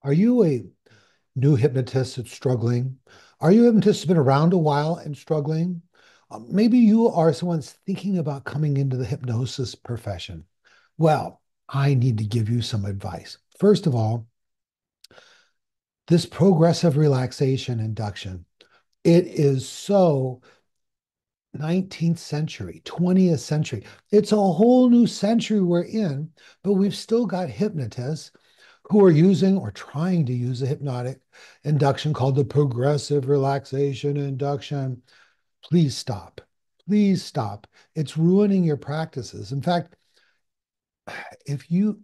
Are you a new hypnotist that's struggling? Are you a hypnotist that's been around a while and struggling? Maybe you are someone thinking about coming into the hypnosis profession. Well, I need to give you some advice. First of all, this progressive relaxation induction, it is so 19th century, 20th century. It's a whole new century we're in, but we've still got hypnotists who are using or trying to use a hypnotic induction called the progressive relaxation induction. Please stop. Please stop. It's ruining your practices. In fact, if you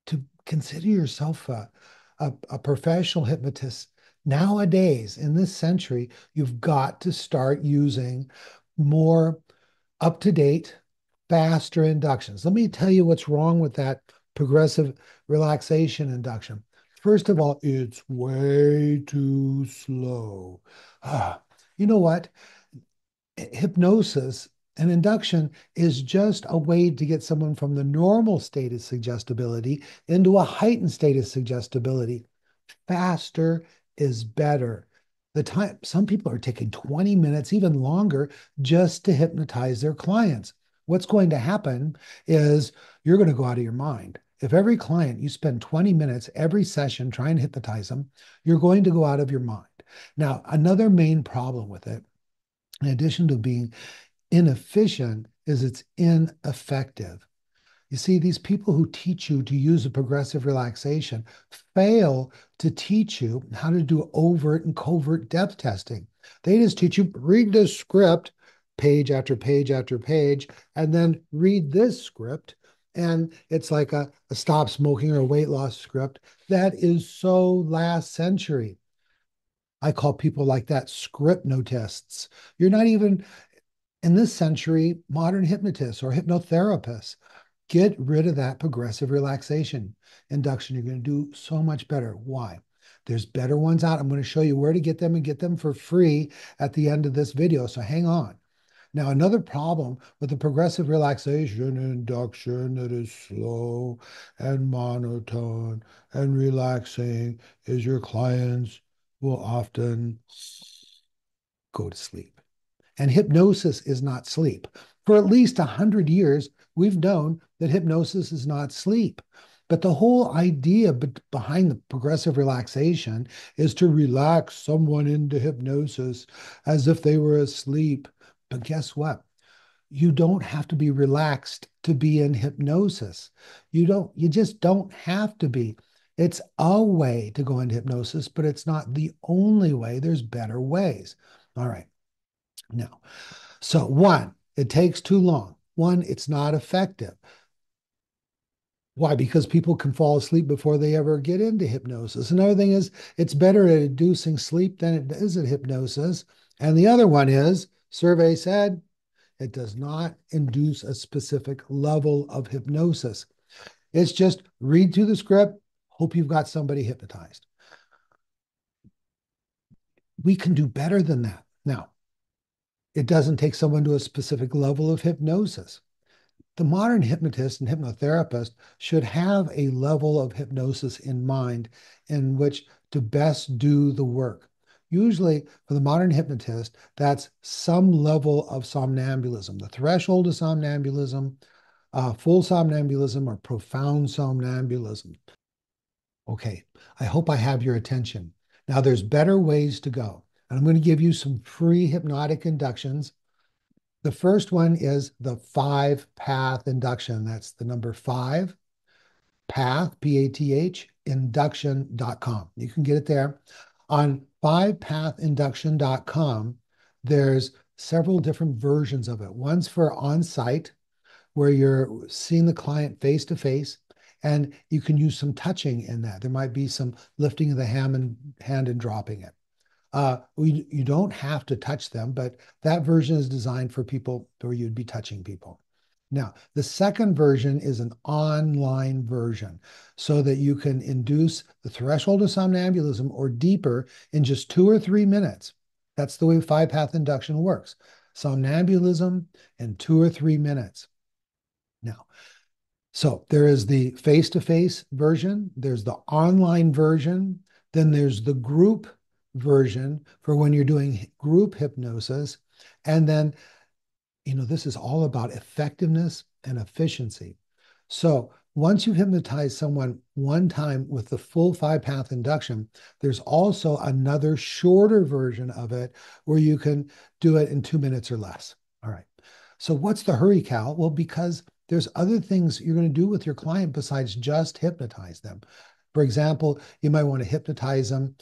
to consider yourself a professional hypnotist nowadays in this century, you've got to start using more up to date, faster inductions. Let me tell you what's wrong with that progressive relaxation induction. First of all, it's way too slow. Ah, you know what? Hypnosis and induction is just a way to get someone from the normal state of suggestibility into a heightened state of suggestibility. Faster is better. The time, some people are taking 20 minutes, even longer, just to hypnotize their clients. What's going to happen is you're going to go out of your mind. If every client you spend 20 minutes every session trying to hypnotize them, you're going to go out of your mind. Now, another main problem with it, in addition to being inefficient, is it's ineffective. You see, these people who teach you to use a progressive relaxation fail to teach you how to do overt and covert depth testing. They just teach you read this script page after page after page, and then read this script. And it's like a stop smoking or a weight loss script. That is so last century. I call people like that script notists. You're not even in this century modern hypnotists or hypnotherapists. Get rid of that progressive relaxation induction. You're going to do so much better. Why? There's better ones out. I'm going to show you where to get them and get them for free at the end of this video. So hang on. Now, another problem with the progressive relaxation induction that is slow and monotone and relaxing is your clients will often go to sleep. And hypnosis is not sleep. For at least 100 years, we've known that hypnosis is not sleep. But the whole idea behind the progressive relaxation is to relax someone into hypnosis as if they were asleep. But guess what? You don't have to be relaxed to be in hypnosis. You just don't have to be. It's a way to go into hypnosis, but it's not the only way. There's better ways. All right. Now, so one, it takes too long. One, it's not effective. Why? Because people can fall asleep before they ever get into hypnosis. Another thing is it's better at inducing sleep than it is at hypnosis. And the other one is, survey said, it does not induce a specific level of hypnosis. It's just read through the script, hope you've got somebody hypnotized. We can do better than that. Now, it doesn't take someone to a specific level of hypnosis. The modern hypnotist and hypnotherapist should have a level of hypnosis in mind in which to best do the work. Usually, for the modern hypnotist, that's some level of somnambulism. The threshold of somnambulism, full somnambulism, or profound somnambulism. Okay, I hope I have your attention. Now, there's better ways to go. And I'm going to give you some free hypnotic inductions. The first one is the 5-path induction. That's the number 5, path, P-A-T-H, induction.com. You can get it there. On 5pathinduction.com, there's several different versions of it. One's for on-site, where you're seeing the client face to face, and you can use some touching in that. There might be some lifting of the hand and dropping it. You don't have to touch them, but that version is designed for people where you'd be touching people. Now, the second version is an online version so that you can induce the threshold of somnambulism or deeper in just 2 or 3 minutes. That's the way 5-path induction works. Somnambulism in 2 or 3 minutes. Now, So there is the face-to-face version, there's the online version, then there's the group version for when you're doing group hypnosis. And then, this is all about effectiveness and efficiency. So once you've hypnotized someone one time with the full 5 path induction, there's also another shorter version of it where you can do it in 2 minutes or less. All right. So what's the hurry, Cal? Well, because there's other things you're going to do with your client besides just hypnotize them. For example, you might want to hypnotize them,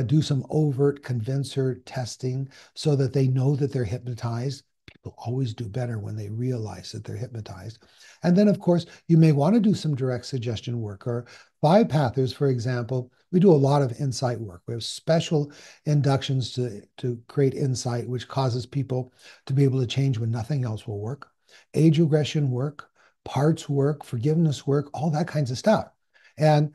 do some overt convincer testing so that they know that they're hypnotized. People always do better when they realize that they're hypnotized. And then, of course, you may want to do some direct suggestion work or 5 pathers, for example. We do a lot of insight work. We have special inductions to create insight, which causes people to be able to change when nothing else will work. Age regression work, parts work, forgiveness work, all that kinds of stuff. And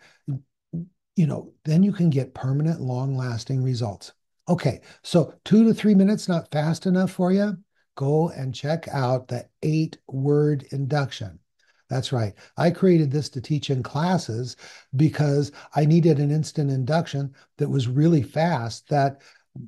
then you can get permanent, long-lasting results. Okay, so 2 to 3 minutes, not fast enough for you? Go and check out the 8-word induction. That's right. I created this to teach in classes because I needed an instant induction that was really fast that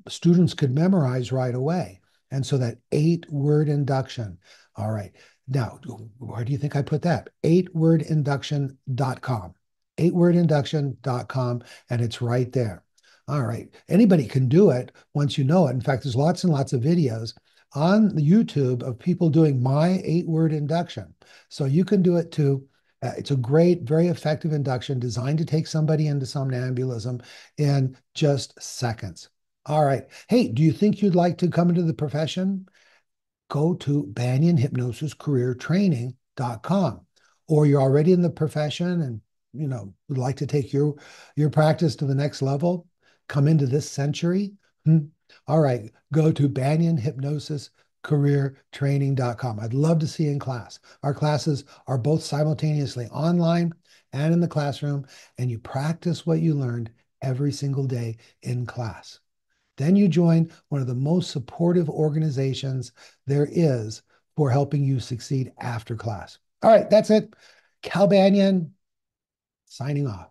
students could memorize right away. And so that 8-word induction. All right. Now, where do you think I put that? 8wordinduction.com. 8wordinduction.com, and it's right there. All right. Anybody can do it once you know it. In fact, there's lots and lots of videos on the YouTube of people doing my 8-word induction. So you can do it too. It's a great, very effective induction designed to take somebody into somnambulism in just seconds. All right. Hey, do you think you'd like to come into the profession? Go to banyanhypnosiscareertraining.com. Or you're already in the profession and would like to take your practice to the next level, come into this century. All right, go to banyanhypnosiscareertraining.com. I'd love to see you in class. Our classes are both simultaneously online and in the classroom, and you practice what you learned every single day in class. Then you join one of the most supportive organizations there is for helping you succeed after class. All right, that's it. Cal Banyan signing off.